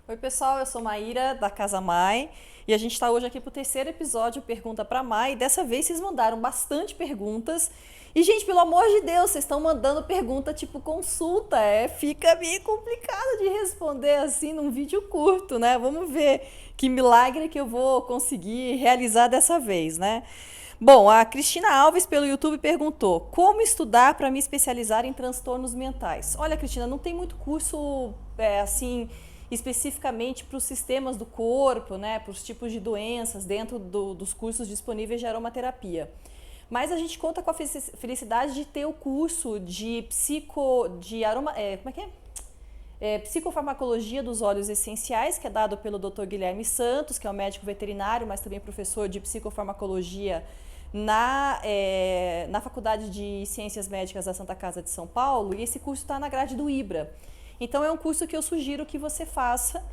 Oi, pessoal, eu sou Maíra, da Casa Mai, e a gente está hoje aqui para o terceiro episódio Pergunta para Mai. E dessa vez vocês mandaram bastante perguntas. E, gente, pelo amor de Deus, vocês estão mandando pergunta tipo consulta. Fica meio complicado de responder assim num vídeo curto, né? Vamos ver que milagre que eu vou conseguir realizar dessa vez, né? Bom, a Cristina Alves pelo YouTube perguntou: como estudar para me especializar em transtornos mentais? Olha, Cristina, não tem muito curso assim especificamente para os sistemas do corpo, né, para os tipos de doenças dentro dos cursos disponíveis de aromaterapia. Mas a gente conta com a felicidade de ter o curso de como é que é? Psicofarmacologia dos óleos essenciais, que é dado pelo Dr. Guilherme Santos, que é um médico veterinário, mas também professor de psicofarmacologia na Faculdade de Ciências Médicas da Santa Casa de São Paulo, e esse curso está na grade do IBRA. Então é um curso que eu sugiro que você faça,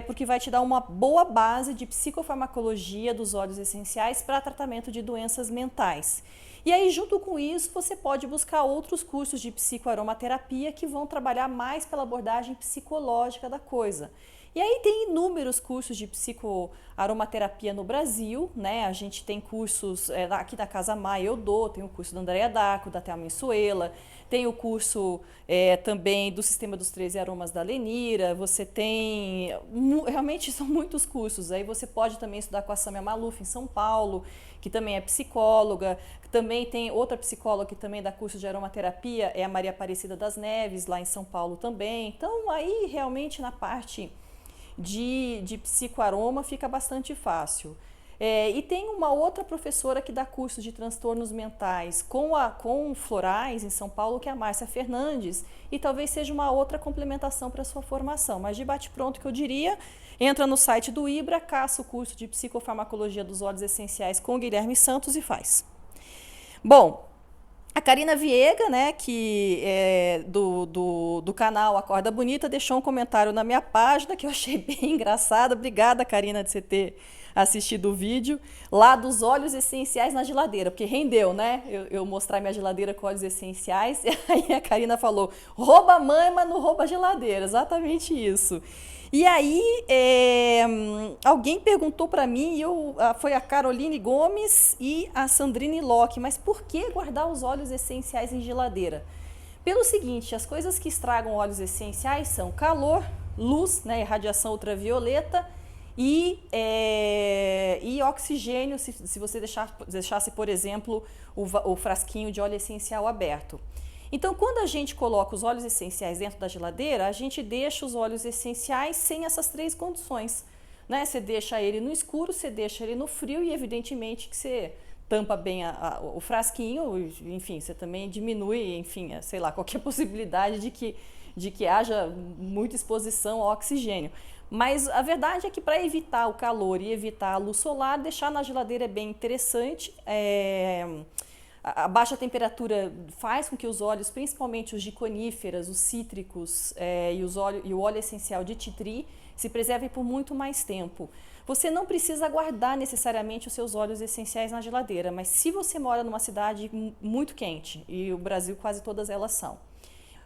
porque vai te dar uma boa base de psicofarmacologia dos óleos essenciais para tratamento de doenças mentais. E aí, junto com isso, você pode buscar outros cursos de psicoaromaterapia que vão trabalhar mais pela abordagem psicológica da coisa. E aí tem inúmeros cursos de psicoaromaterapia no Brasil, né? A gente tem cursos aqui da Casa Mai, eu dou, tem o curso da Andrea Daco, da Thelma Insuela, tem o curso também do Sistema dos 13 Aromas da Lenira, você tem, realmente são muitos cursos. Aí você pode também estudar com a Samia Maluf em São Paulo, que também é psicóloga. Também tem outra psicóloga que também dá curso de aromaterapia, é a Maria Aparecida das Neves, lá em São Paulo também. Então aí realmente na parte de psicoaroma fica bastante fácil. E tem uma outra professora que dá curso de transtornos mentais com florais em São Paulo, que é a Márcia Fernandes, e talvez seja uma outra complementação para a sua formação. Mas de bate-pronto que eu diria, entra no site do IBRA, caça o curso de psicofarmacologia dos óleos essenciais com Guilherme Santos e faz. Bom, a Karina Viega, né, que é do canal Acorda Bonita, deixou um comentário na minha página que eu achei bem engraçado. Obrigada, Karina, de você ter assistido o vídeo lá dos óleos essenciais na geladeira, porque rendeu, né? Eu mostrar minha geladeira com óleos essenciais, e aí a Karina falou: rouba a mãe, mas não rouba a geladeira. Exatamente isso. E aí, alguém perguntou para mim, foi a Caroline Gomes e a Sandrine Locke, mas por que guardar os óleos essenciais em geladeira? Pelo seguinte, as coisas que estragam óleos essenciais são calor, luz, né, radiação ultravioleta e oxigênio, se você deixasse, por exemplo, o frasquinho de óleo essencial aberto. Então, quando a gente coloca os óleos essenciais dentro da geladeira, a gente deixa os óleos essenciais sem essas três condições, né? Você deixa ele no escuro, você deixa ele no frio e, evidentemente, que você tampa bem o frasquinho, enfim, você também diminui, enfim, sei lá, qualquer possibilidade de que haja muita exposição ao oxigênio. Mas a verdade é que para evitar o calor e evitar a luz solar, deixar na geladeira é bem interessante. A baixa temperatura faz com que os óleos, principalmente os de coníferas, os cítricos e o óleo essencial de titri, se preservem por muito mais tempo. Você não precisa guardar necessariamente os seus óleos essenciais na geladeira, mas se você mora numa cidade muito quente, e o Brasil quase todas elas são,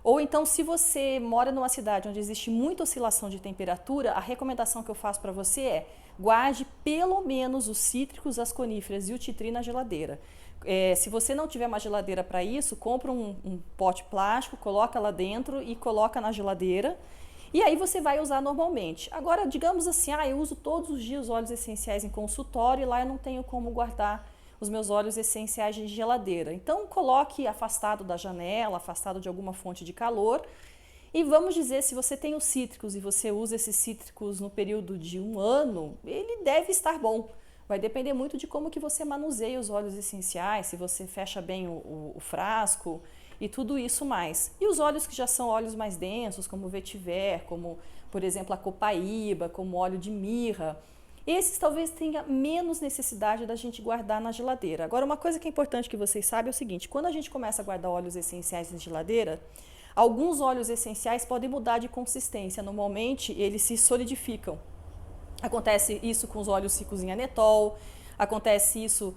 ou então se você mora numa cidade onde existe muita oscilação de temperatura, a recomendação que eu faço para você é: guarde pelo menos os cítricos, as coníferas e o titri na geladeira. Se você não tiver uma geladeira para isso, compra um pote plástico, coloca lá dentro e coloca na geladeira. E aí você vai usar normalmente. Agora, digamos assim, eu uso todos os dias óleos essenciais em consultório e lá eu não tenho como guardar os meus óleos essenciais de geladeira. Então, coloque afastado da janela, afastado de alguma fonte de calor. E vamos dizer, se você tem os cítricos e você usa esses cítricos no período de um ano, ele deve estar bom. Vai depender muito de como que você manuseia os óleos essenciais, se você fecha bem o frasco e tudo isso mais. E os óleos que já são óleos mais densos, como o vetiver, como, por exemplo, a copaíba, como óleo de mirra, esses talvez tenha menos necessidade da gente guardar na geladeira. Agora, uma coisa que é importante que vocês saibam é o seguinte: quando a gente começa a guardar óleos essenciais na geladeira, alguns óleos essenciais podem mudar de consistência. Normalmente, eles se solidificam. Acontece isso com os óleos ricos em anetol, Acontece isso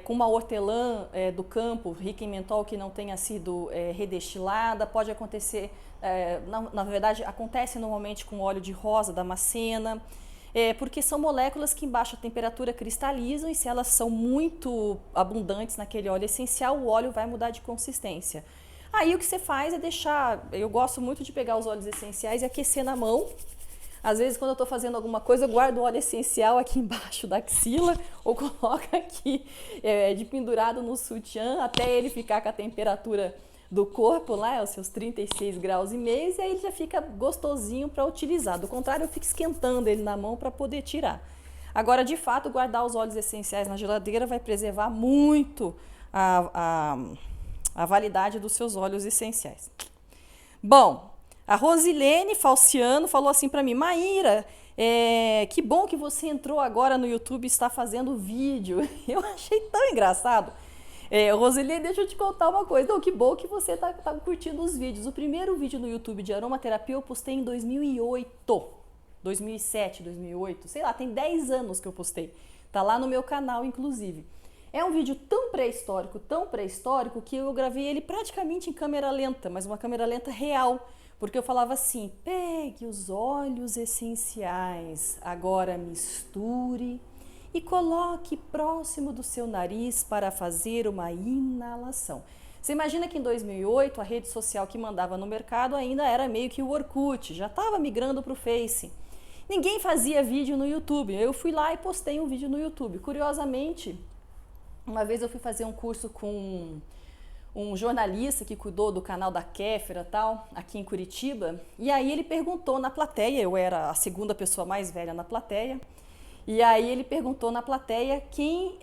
com uma hortelã do campo, rica em mentol, que não tenha sido redestilada. Pode acontecer, na verdade, acontece normalmente com óleo de rosa, damascena, porque são moléculas que em baixa temperatura cristalizam e se elas são muito abundantes naquele óleo essencial, o óleo vai mudar de consistência. Aí o que você faz é deixar, eu gosto muito de pegar os óleos essenciais e aquecer na mão. Às vezes, quando eu estou fazendo alguma coisa, eu guardo o óleo essencial aqui embaixo da axila ou coloco aqui de pendurado no sutiã até ele ficar com a temperatura do corpo lá, os seus 36 graus e meio, e aí ele já fica gostosinho para utilizar. Do contrário, eu fico esquentando ele na mão para poder tirar. Agora, de fato, guardar os óleos essenciais na geladeira vai preservar muito a validade dos seus óleos essenciais. Bom, a Rosilene Falciano falou assim para mim: Maíra, que bom que você entrou agora no YouTube e está fazendo vídeo. Eu achei tão engraçado. Rosilene, deixa eu te contar uma coisa. Não, que bom que você está curtindo os vídeos. O primeiro vídeo no YouTube de aromaterapia eu postei em 2008, 2007, 2008, sei lá, tem 10 anos que eu postei. Tá lá no meu canal, inclusive. É um vídeo tão pré-histórico, que eu gravei ele praticamente em câmera lenta, mas uma câmera lenta real. Porque eu falava assim: pegue os óleos essenciais, agora misture e coloque próximo do seu nariz para fazer uma inalação. Você imagina que em 2008 a rede social que mandava no mercado ainda era meio que o Orkut, já estava migrando para o Face. Ninguém fazia vídeo no YouTube, eu fui lá e postei um vídeo no YouTube. Curiosamente, uma vez eu fui fazer um curso com um jornalista que cuidou do canal da Kéfera tal, aqui em Curitiba, e aí ele perguntou na plateia, eu era a segunda pessoa mais velha na plateia, e aí ele perguntou na plateia quem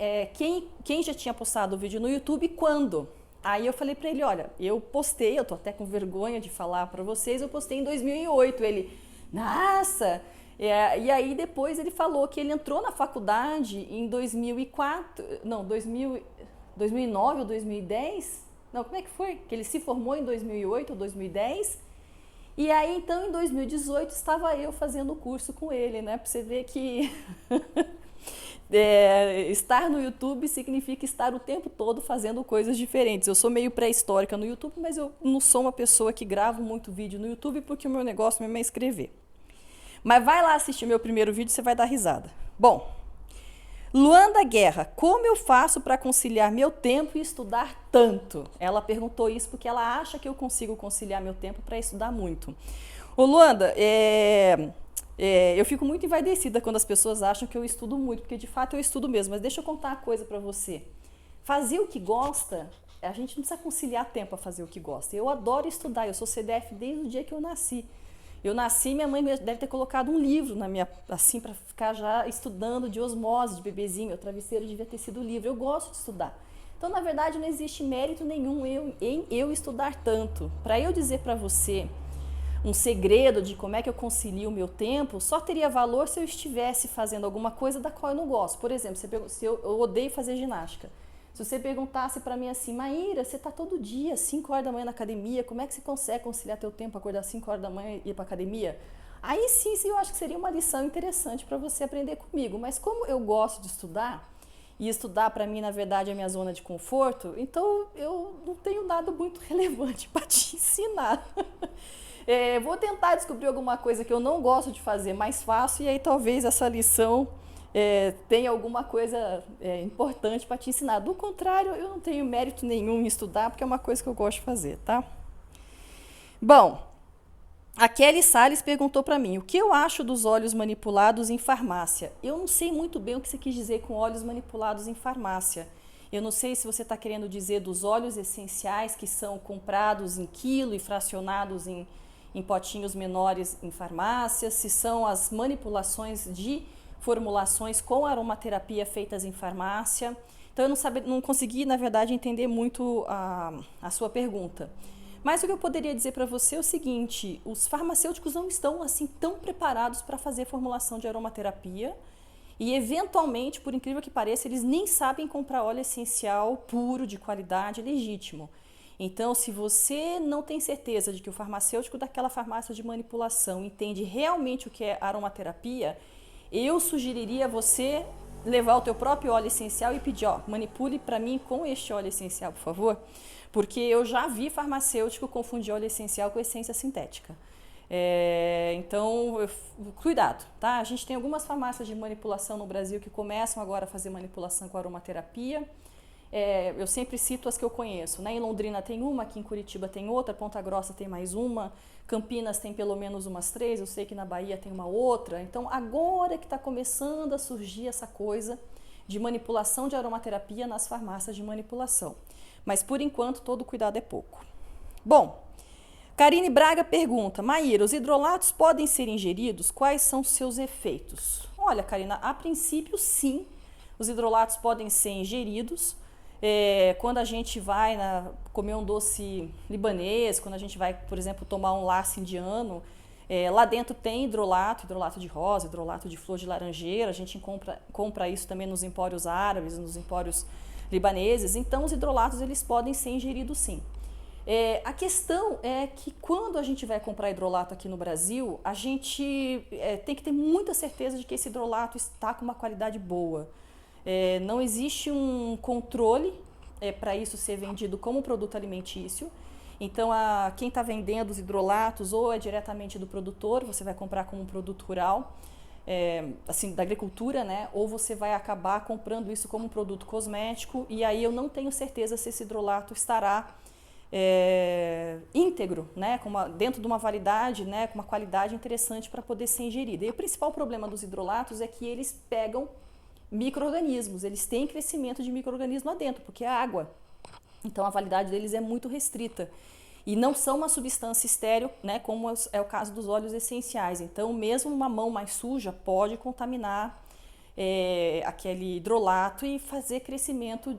já tinha postado o vídeo no YouTube e quando. Aí eu falei para ele: olha, eu postei, eu tô até com vergonha de falar para vocês, eu postei em 2008. Ele: nossa! E aí depois ele falou que ele entrou na faculdade em 2004, não, 2009 ou 2010, não, como é que foi? Que ele se formou em 2008 ou 2010, e aí então em 2018 estava eu fazendo o curso com ele, né? Pra você ver que estar no YouTube significa estar o tempo todo fazendo coisas diferentes. Eu sou meio pré-histórica no YouTube, mas eu não sou uma pessoa que gravo muito vídeo no YouTube porque o meu negócio mesmo é escrever. Mas vai lá assistir meu primeiro vídeo, você vai dar risada. Bom, Luanda Guerra: como eu faço para conciliar meu tempo e estudar tanto? Ela perguntou isso porque ela acha que eu consigo conciliar meu tempo para estudar muito. Ô Luanda, eu fico muito envaidecida quando as pessoas acham que eu estudo muito, porque de fato eu estudo mesmo. Mas deixa eu contar uma coisa para você. Fazer o que gosta, a gente não precisa conciliar tempo a fazer o que gosta. Eu adoro estudar, eu sou CDF desde o dia que eu nasci. Eu nasci, minha mãe deve ter colocado um livro na minha, assim, para ficar já estudando de osmose, de bebezinho. O travesseiro devia ter sido o livro. Eu gosto de estudar. Então, na verdade, não existe mérito nenhum em eu estudar tanto. Para eu dizer para você um segredo de como é que eu concilio o meu tempo, só teria valor se eu estivesse fazendo alguma coisa da qual eu não gosto. Por exemplo, se eu odeio fazer ginástica. Se você perguntasse para mim assim: Maíra, você está todo dia, 5 horas da manhã na academia, como é que você consegue conciliar teu tempo, acordar 5 horas da manhã e ir para academia? Aí sim, eu acho que seria uma lição interessante para você aprender comigo. Mas como eu gosto de estudar, e estudar para mim, na verdade, é a minha zona de conforto, então eu não tenho nada muito relevante para te ensinar. Vou tentar descobrir alguma coisa que eu não gosto de fazer mais fácil, e aí talvez essa lição tenha alguma coisa importante para te ensinar. Do contrário, eu não tenho mérito nenhum em estudar, porque é uma coisa que eu gosto de fazer, tá? Bom, a Kelly Salles perguntou para mim: o que eu acho dos óleos manipulados em farmácia? Eu não sei muito bem o que você quis dizer com óleos manipulados em farmácia. Eu não sei se você está querendo dizer dos óleos essenciais que são comprados em quilo e fracionados em potinhos menores em farmácia, se são as manipulações de formulações com aromaterapia feitas em farmácia. Então eu não consegui, na verdade, entender muito a sua pergunta. Mas o que eu poderia dizer para você é o seguinte: os farmacêuticos não estão assim tão preparados para fazer formulação de aromaterapia e, eventualmente, por incrível que pareça, eles nem sabem comprar óleo essencial puro, de qualidade, legítimo. Então, se você não tem certeza de que o farmacêutico daquela farmácia de manipulação entende realmente o que é aromaterapia, eu sugeriria você levar o teu próprio óleo essencial e pedir, ó, manipule para mim com este óleo essencial, por favor, porque eu já vi farmacêutico confundir óleo essencial com essência sintética. Então, cuidado, tá? A gente tem algumas farmácias de manipulação no Brasil que começam agora a fazer manipulação com aromaterapia. Eu sempre cito as que eu conheço, né? Em Londrina tem uma, aqui em Curitiba tem outra, Ponta Grossa tem mais uma, Campinas tem pelo menos umas 3, eu sei que na Bahia tem uma outra. Então, agora que está começando a surgir essa coisa de manipulação de aromaterapia nas farmácias de manipulação. Mas, por enquanto, todo cuidado é pouco. Bom, Karine Braga pergunta, Maíra, os hidrolatos podem ser ingeridos? Quais são seus efeitos? Olha, Karina, a princípio, sim, os hidrolatos podem ser ingeridos. Quando a gente vai comer um doce libanês, quando a gente vai, por exemplo, tomar um laço indiano, lá dentro tem hidrolato de rosa, hidrolato de flor de laranjeira, a gente compra isso também nos empórios árabes, nos empórios libaneses, então os hidrolatos eles podem ser ingeridos sim. A questão é que quando a gente vai comprar hidrolato aqui no Brasil, a gente tem que ter muita certeza de que esse hidrolato está com uma qualidade boa. Não existe um controle para isso ser vendido como produto alimentício. Então, quem está vendendo os hidrolatos ou é diretamente do produtor, você vai comprar como um produto rural, assim, da agricultura, né? Ou você vai acabar comprando isso como um produto cosmético e aí eu não tenho certeza se esse hidrolato estará íntegro, né, dentro de uma validade, né, com uma qualidade interessante para poder ser ingerido. E o principal problema dos hidrolatos é que eles pegam micro-organismos, eles têm crescimento de micro-organismo lá dentro, porque é água. Então a validade deles é muito restrita. E não são uma substância estéril, né, como é o caso dos óleos essenciais. Então mesmo uma mão mais suja pode contaminar aquele hidrolato e fazer crescimento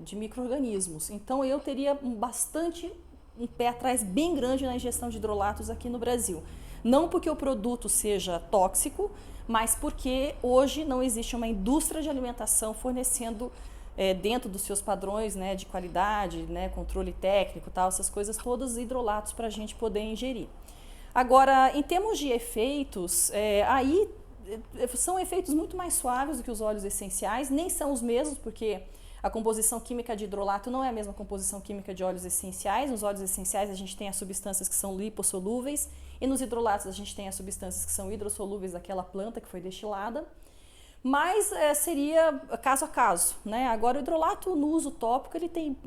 de micro-organismos. Então eu teria um pé atrás bem grande na ingestão de hidrolatos aqui no Brasil. Não porque o produto seja tóxico, mas porque hoje não existe uma indústria de alimentação fornecendo dentro dos seus padrões, né, de qualidade, né, controle técnico, tal, essas coisas todas, hidrolatos para a gente poder ingerir. Agora, em termos de efeitos, aí são efeitos muito mais suaves do que os óleos essenciais, nem são os mesmos, porque a composição química de hidrolato não é a mesma composição química de óleos essenciais. Nos óleos essenciais a gente tem as substâncias que são lipossolúveis e nos hidrolatos a gente tem as substâncias que são hidrossolúveis daquela planta que foi destilada. Mas seria caso a caso, né? Agora o hidrolato no uso tópico ele tem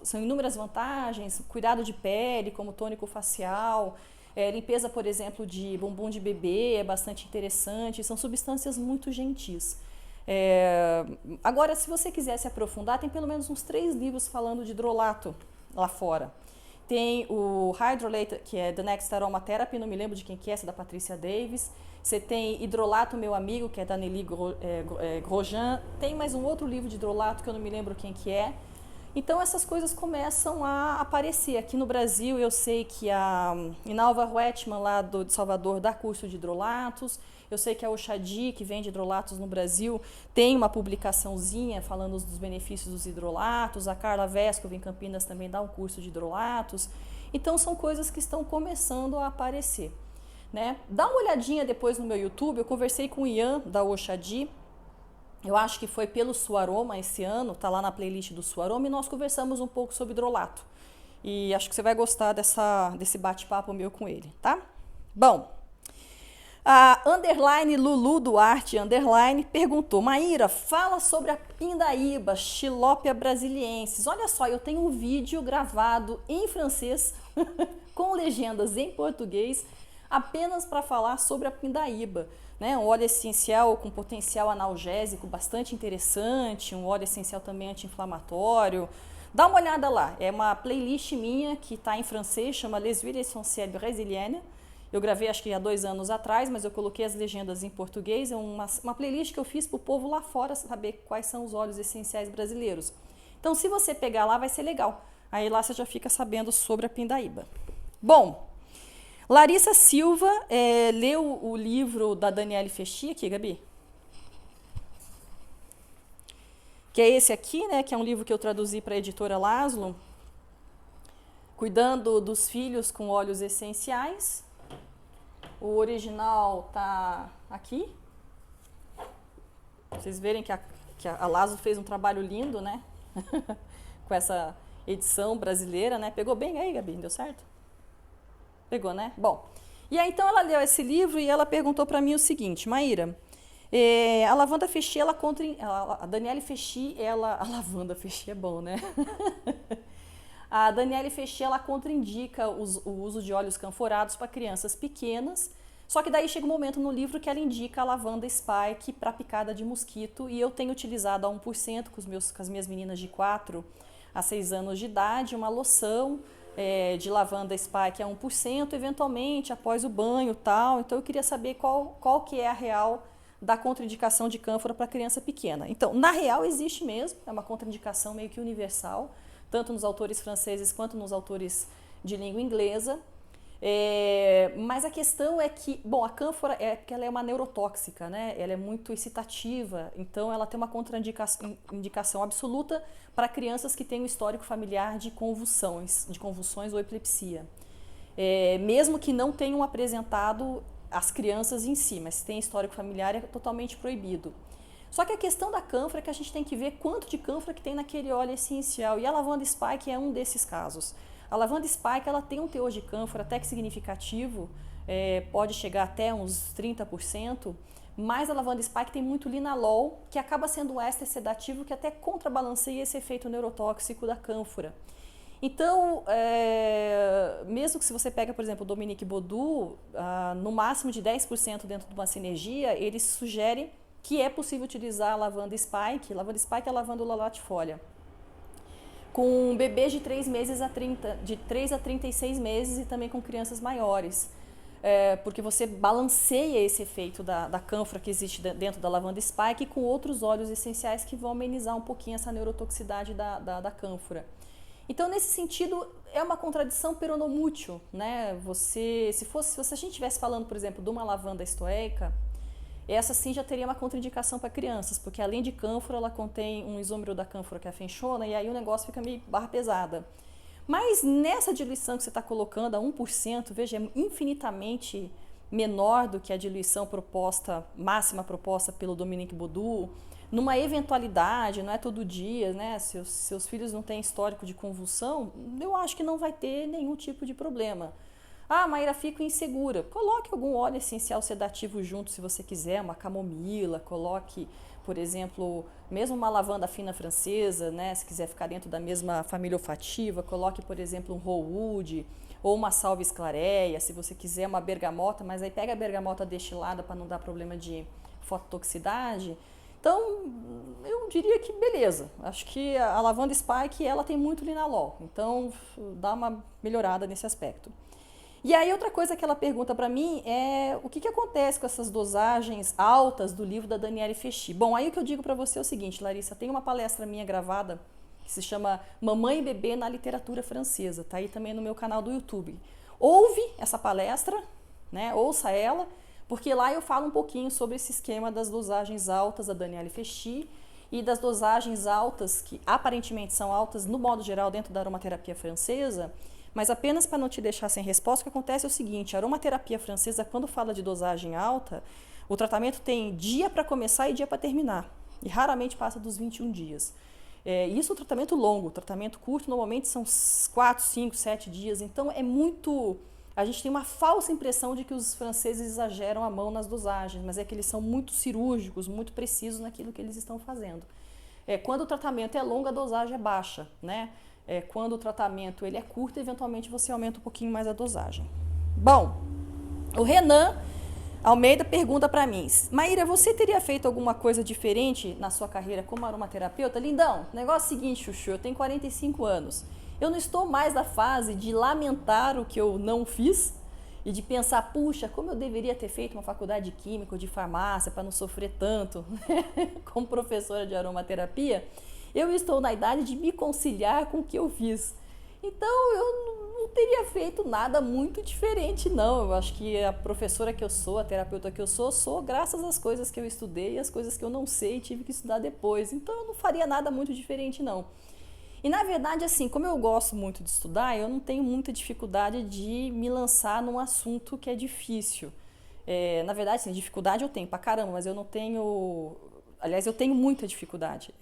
são inúmeras vantagens, cuidado de pele como tônico facial, limpeza, por exemplo, de bumbum de bebê é bastante interessante, são substâncias muito gentis. Agora, se você quiser se aprofundar, tem pelo menos uns 3 livros falando de hidrolato lá fora. Tem o Hydrolate, que é The Next Aromatherapy, não me lembro de quem que é, essa é da Patricia Davis. Você tem Hidrolato, Meu Amigo, que é da Nelly Grosjean. Tem mais um outro livro de hidrolato que eu não me lembro quem que é. Então essas coisas começam a aparecer. Aqui no Brasil eu sei que a Inalva Huetman lá de Salvador dá curso de hidrolatos. Eu sei que a Oxadi, que vende hidrolatos no Brasil, tem uma publicaçãozinha falando dos benefícios dos hidrolatos. A Carla Vescov em Campinas também dá um curso de hidrolatos. Então são coisas que estão começando a aparecer, né? Dá uma olhadinha depois no meu YouTube, eu conversei com o Ian da Oxadi. Eu acho que foi pelo Suaroma esse ano, tá lá na playlist do Suaroma, e nós conversamos um pouco sobre hidrolato. E acho que você vai gostar desse bate-papo meu com ele, tá? Bom, a underline Lulu Duarte, underline, perguntou, Maíra, fala sobre a pindaíba, Xilópia brasiliensis. Olha só, eu tenho um vídeo gravado em francês, com legendas em português, apenas para falar sobre a pindaíba. Né, um óleo essencial com potencial analgésico bastante interessante, um óleo essencial também anti-inflamatório. Dá uma olhada lá, é uma playlist minha que está em francês, chama Les Huiles Essentielles Brésiliennes. Eu gravei acho que há 2 anos atrás, mas eu coloquei as legendas em português. É uma playlist que eu fiz para o povo lá fora saber quais são os óleos essenciais brasileiros. Então, se você pegar lá, vai ser legal. Aí lá você já fica sabendo sobre a pindaíba. Bom, Larissa Silva leu o livro da Daniele Festi aqui, Gabi? Que é esse aqui, né? Que é um livro que eu traduzi para a editora Laszlo. Cuidando dos filhos com óleos essenciais. O original tá aqui. Vocês verem que a Lazo fez um trabalho lindo, né? Com essa edição brasileira, né? Pegou bem aí, Gabi? Deu certo? Pegou, né? Bom, e aí então ela leu esse livro e ela perguntou para mim o seguinte: Maíra, a Lavanda Fechy, a Daniele Fechy, a Lavanda Fechy é bom, né? A Daniele Fechy, ela contraindica o uso de óleos canforados para crianças pequenas, só que daí chega um momento no livro que ela indica a lavanda Spike para picada de mosquito, e eu tenho utilizado a 1% com as minhas meninas de 4 a 6 anos de idade, uma loção de lavanda Spike a 1%, eventualmente após o banho e tal. Então eu queria saber qual que é a real da contraindicação de cânfora para criança pequena. Então, na real existe mesmo, é uma contraindicação meio que universal, tanto nos autores franceses quanto nos autores de língua inglesa. Mas a questão é que, bom, a cânfora que ela é uma neurotóxica, né? Ela é muito excitativa, então ela tem uma contraindicação absoluta para crianças que têm um histórico familiar de convulsões ou epilepsia. Mesmo que não tenham apresentado as crianças em si, mas se tem histórico familiar é totalmente proibido. Só que a questão da cânfora é que a gente tem que ver quanto de cânfora que tem naquele óleo essencial, e a lavanda Spike é um desses casos. A lavanda Spike ela tem um teor de cânfora até que significativo, pode chegar até uns 30%, mas a lavanda Spike tem muito linalol, que acaba sendo um éster sedativo que até contrabalanceia esse efeito neurotóxico da cânfora. Então, mesmo que se você pega, por exemplo, o Dominique Baudou, no máximo de 10% dentro de uma sinergia, ele sugere que é possível utilizar a lavanda Spike. Lavanda Spike é a lavanda latifolia, com bebês de 3 a 36 meses e também com crianças maiores. Porque você balanceia esse efeito da cânfora que existe dentro da lavanda Spike com outros óleos essenciais que vão amenizar um pouquinho essa neurotoxicidade da cânfora. Então, nesse sentido, é uma contradição peronomútil, né? Se a gente estivesse falando, por exemplo, de uma lavanda estoica, essa sim já teria uma contraindicação para crianças, porque além de cânfora, ela contém um isômero da cânfora que é a fenchona, e aí o negócio fica meio barra pesada. Mas nessa diluição que você está colocando, a 1%, veja, é infinitamente menor do que a diluição máxima proposta pelo Dominique Baudou. Numa eventualidade, não é todo dia, né? Seus filhos não têm histórico de convulsão, eu acho que não vai ter nenhum tipo de problema. Maíra, fico insegura. Coloque algum óleo essencial sedativo junto, se você quiser, uma camomila, coloque, por exemplo, mesmo uma lavanda fina francesa, né? Se quiser ficar dentro da mesma família olfativa, coloque, por exemplo, um rosewood ou uma salvia esclareia, se você quiser uma bergamota, mas aí pega a bergamota destilada para não dar problema de fototoxicidade. Então, eu diria que beleza. Acho que a lavanda Spike, ela tem muito linalol. Então, dá uma melhorada nesse aspecto. E aí, outra coisa que ela pergunta para mim é o que acontece com essas dosagens altas do livro da Daniele Fechy. Bom, aí o que eu digo para você é o seguinte, Larissa, tem uma palestra minha gravada que se chama Mamãe e Bebê na Literatura Francesa. Tá aí também no meu canal do YouTube. Ouve essa palestra, né? Ouça ela, porque lá eu falo um pouquinho sobre esse esquema das dosagens altas da Daniele Fechy e das dosagens altas, que aparentemente são altas no modo geral dentro da aromaterapia francesa, mas apenas para não te deixar sem resposta, o que acontece é o seguinte: a aromaterapia francesa, quando fala de dosagem alta, o tratamento tem dia para começar e dia para terminar, e raramente passa dos 21 dias. Isso é um tratamento longo, o tratamento curto normalmente são 4, 5, 7 dias, então é muito... A gente tem uma falsa impressão de que os franceses exageram a mão nas dosagens, mas é que eles são muito cirúrgicos, muito precisos naquilo que eles estão fazendo. Quando o tratamento é longo, a dosagem é baixa, né? Quando o tratamento ele é curto, eventualmente você aumenta um pouquinho mais a dosagem. Bom, o Renan Almeida pergunta para mim: Maíra, você teria feito alguma coisa diferente na sua carreira como aromaterapeuta? Lindão, negócio é o seguinte, Chuchu, eu tenho 45 anos. Eu não estou mais na fase de lamentar o que eu não fiz e de pensar, puxa, como eu deveria ter feito uma faculdade de química ou de farmácia para não sofrer tanto como professora de aromaterapia. Eu estou na idade de me conciliar com o que eu fiz. Então, eu não teria feito nada muito diferente, não. Eu acho que a professora que eu sou, a terapeuta que eu sou graças às coisas que eu estudei e às coisas que eu não sei e tive que estudar depois. Então, eu não faria nada muito diferente, não. E, na verdade, assim, como eu gosto muito de estudar, eu não tenho muita dificuldade de me lançar num assunto que é difícil. Na verdade, assim, dificuldade eu tenho pra caramba, mas eu não tenho aliás, eu tenho muita dificuldade,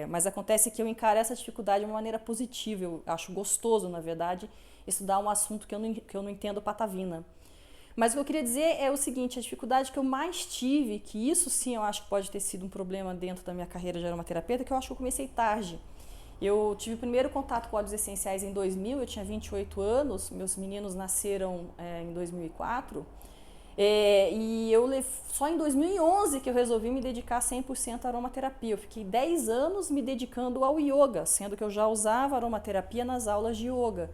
mas acontece que eu encaro essa dificuldade de uma maneira positiva. Eu acho gostoso, na verdade, estudar um assunto que eu não entendo patavina. Mas o que eu queria dizer é o seguinte, a dificuldade que eu mais tive, que isso sim eu acho que pode ter sido um problema dentro da minha carreira de aromaterapeuta, que eu acho que eu comecei tarde. Eu tive o primeiro contato com óleos essenciais em 2000, eu tinha 28 anos, meus meninos nasceram em 2004, e só em 2011 que eu resolvi me dedicar 100% à aromaterapia. Eu fiquei 10 anos me dedicando ao yoga, sendo que eu já usava aromaterapia nas aulas de yoga.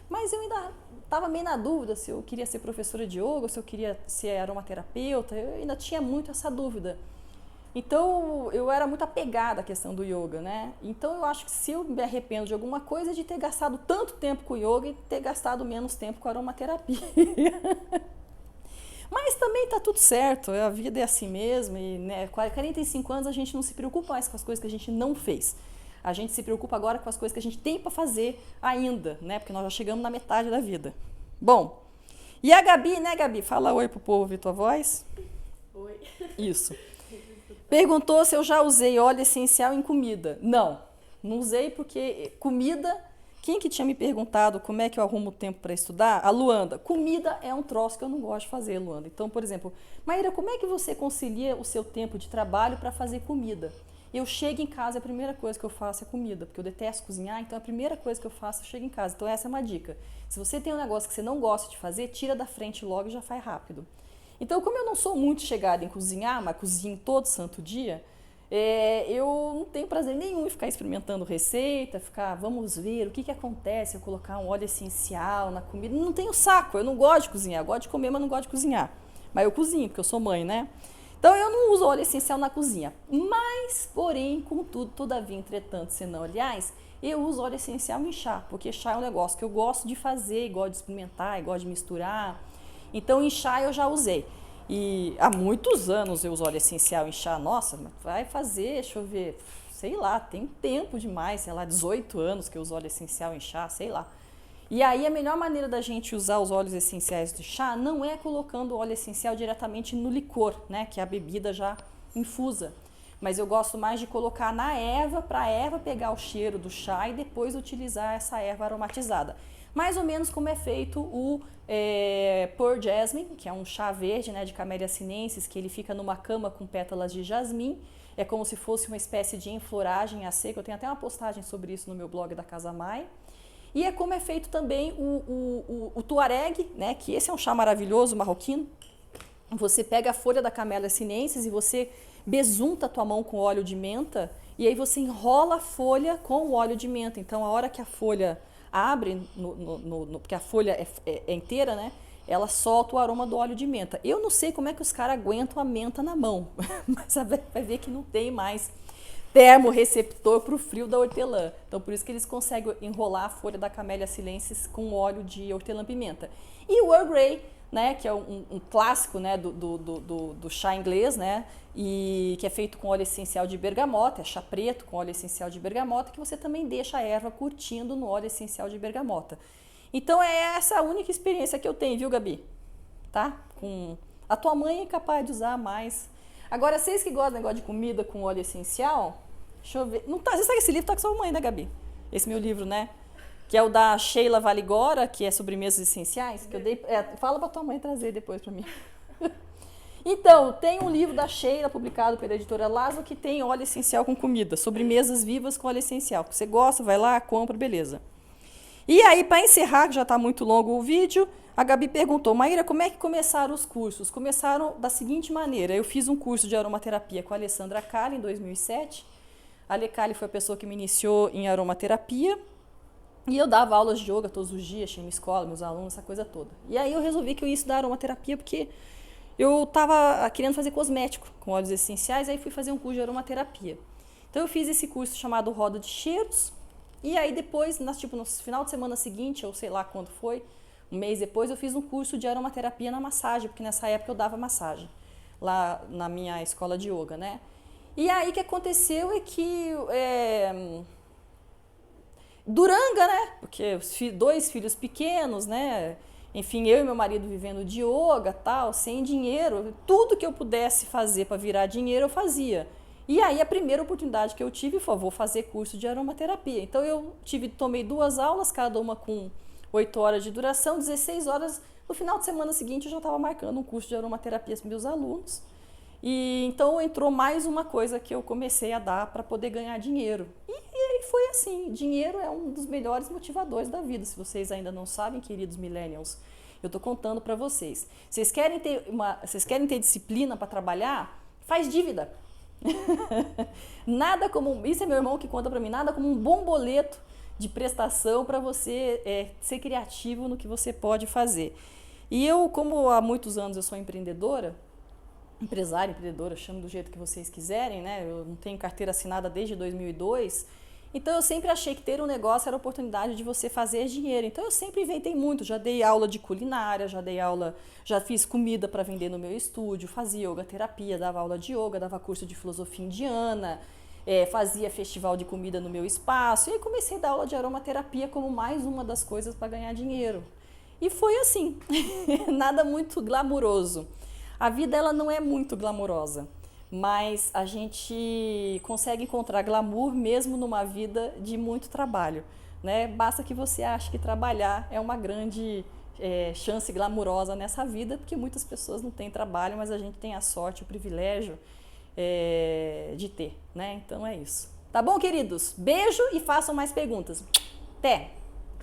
Mas eu ainda estava meio na dúvida se eu queria ser professora de yoga, se eu queria ser aromaterapeuta, eu ainda tinha muito essa dúvida. Então, eu era muito apegada à questão do yoga, né? Então, eu acho que se eu me arrependo de alguma coisa é de ter gastado tanto tempo com yoga e ter gastado menos tempo com aromaterapia. Mas também tá tudo certo, a vida é assim mesmo, e 45 anos a gente não se preocupa mais com as coisas que a gente não fez. A gente se preocupa agora com as coisas que a gente tem para fazer ainda, né? Porque nós já chegamos na metade da vida. Bom, e a Gabi, né, Gabi? Fala oi pro povo ouvir tua voz. Oi. Isso. Perguntou se eu já usei óleo essencial em comida. Não usei porque comida... Quem que tinha me perguntado como é que eu arrumo tempo para estudar? A Luanda. Comida é um troço que eu não gosto de fazer, Luanda. Então, por exemplo, Maíra, como é que você concilia o seu tempo de trabalho para fazer comida? Eu chego em casa, a primeira coisa que eu faço é comida, porque eu detesto cozinhar, então a primeira coisa que eu faço é chegar em casa. Então essa é uma dica. Se você tem um negócio que você não gosta de fazer, tira da frente logo e já faz rápido. Então, como eu não sou muito chegada em cozinhar, mas cozinho todo santo dia, eu não tenho prazer nenhum em ficar experimentando receita, vamos ver o que acontece se eu colocar um óleo essencial na comida. Não tenho saco, eu não gosto de cozinhar, eu gosto de comer, mas não gosto de cozinhar. Mas eu cozinho, porque eu sou mãe, né? Então eu não uso óleo essencial na cozinha. Mas, porém, contudo, todavia, entretanto, senão, aliás, eu uso óleo essencial em chá, porque chá é um negócio que eu gosto de fazer, gosto de experimentar, gosto de misturar. Então, em chá eu já usei. E há muitos anos eu uso óleo essencial em chá. Nossa, vai fazer, deixa eu ver, sei lá, tem tempo demais, sei lá, 18 anos que eu uso óleo essencial em chá, sei lá. E aí a melhor maneira da gente usar os óleos essenciais do chá não é colocando o óleo essencial diretamente no licor, né, que é a bebida já infusa. Mas eu gosto mais de colocar na erva, para a erva pegar o cheiro do chá e depois utilizar essa erva aromatizada. Mais ou menos como é feito o Pure Jasmine, que é um chá verde, né, de Camellia sinensis, que ele fica numa cama com pétalas de jasmim. É como se fosse uma espécie de enfloragem a seco. Eu tenho até uma postagem sobre isso no meu blog da Casa Mai. E é como é feito também o Tuareg, né, que esse é um chá maravilhoso, marroquino. Você pega a folha da Camellia sinensis e você besunta a tua mão com óleo de menta e aí você enrola a folha com o óleo de menta. Então, a hora que a folha abre, porque a folha é inteira, né? Ela solta o aroma do óleo de menta. Eu não sei como é que os caras aguentam a menta na mão, mas vai ver que não tem mais termorreceptor para o frio da hortelã. Então, por isso que eles conseguem enrolar a folha da Camellia sinensis com óleo de hortelã-pimenta. E o Earl Grey, né, que é um clássico, né, do chá inglês, né, e que é feito com óleo essencial de bergamota, é chá preto com óleo essencial de bergamota, que você também deixa a erva curtindo no óleo essencial de bergamota. Então é essa a única experiência que eu tenho, viu, Gabi? Tá? A tua mãe é capaz de usar mais. Agora, vocês que gostam do negócio de comida com óleo essencial, deixa eu ver. Não tá, você sabe que esse livro tá com sua mãe, né, Gabi? Esse meu livro, né? Que é o da Sheila Valigora, que é sobremesas essenciais, que eu dei. Fala pra tua mãe trazer depois pra mim. Então, tem um livro da Sheila, publicado pela editora Lazo, que tem óleo essencial com comida, sobremesas vivas com óleo essencial. Você gosta, vai lá, compra, beleza. E aí, para encerrar, que já está muito longo o vídeo, a Gabi perguntou, Maíra, como é que começaram os cursos? Começaram da seguinte maneira, eu fiz um curso de aromaterapia com a Alessandra Cali em 2007. A Ale Cali foi a pessoa que me iniciou em aromaterapia. E eu dava aulas de yoga todos os dias, tinha minha escola, meus alunos, essa coisa toda. E aí eu resolvi que eu ia estudar aromaterapia porque eu estava querendo fazer cosmético com óleos essenciais, aí fui fazer um curso de aromaterapia. Então eu fiz esse curso chamado Roda de Cheiros, e aí depois, no final de semana seguinte, ou sei lá quando foi, um mês depois, eu fiz um curso de aromaterapia na massagem, porque nessa época eu dava massagem, lá na minha escola de yoga, né? E aí o que aconteceu é que... Duranga, né? Porque dois filhos pequenos, né? Enfim, eu e meu marido vivendo de yoga, tal, sem dinheiro, tudo que eu pudesse fazer para virar dinheiro eu fazia. E aí a primeira oportunidade que eu tive foi, vou fazer curso de aromaterapia. Então eu tomei 2 aulas, cada uma com 8 horas de duração, 16 horas. No final de semana seguinte eu já estava marcando um curso de aromaterapia para meus alunos. E então entrou mais uma coisa que eu comecei a dar para poder ganhar dinheiro. E foi assim, dinheiro é um dos melhores motivadores da vida. Se vocês ainda não sabem, queridos millennials, eu estou contando para vocês. Vocês querem ter disciplina para trabalhar? Faz dívida. Nada como, isso é meu irmão que conta para mim, nada como um bom boleto de prestação para você ser criativo no que você pode fazer. E eu, como há muitos anos eu sou empreendedora, empreendedora, chame do jeito que vocês quiserem, né? Eu não tenho carteira assinada desde 2002, então eu sempre achei que ter um negócio era a oportunidade de você fazer dinheiro. Então eu sempre inventei muito, já dei aula de culinária, já fiz comida para vender no meu estúdio, fazia yoga terapia, dava aula de yoga, dava curso de filosofia indiana, fazia festival de comida no meu espaço, e aí comecei a dar aula de aromaterapia como mais uma das coisas para ganhar dinheiro. E foi assim, nada muito glamuroso. A vida ela não é muito glamourosa, mas a gente consegue encontrar glamour mesmo numa vida de muito trabalho, né? Basta que você ache que trabalhar é uma grande chance glamourosa nessa vida, porque muitas pessoas não têm trabalho, mas a gente tem a sorte, o privilégio de ter, né? Então é isso. Tá bom, queridos? Beijo e façam mais perguntas. Até!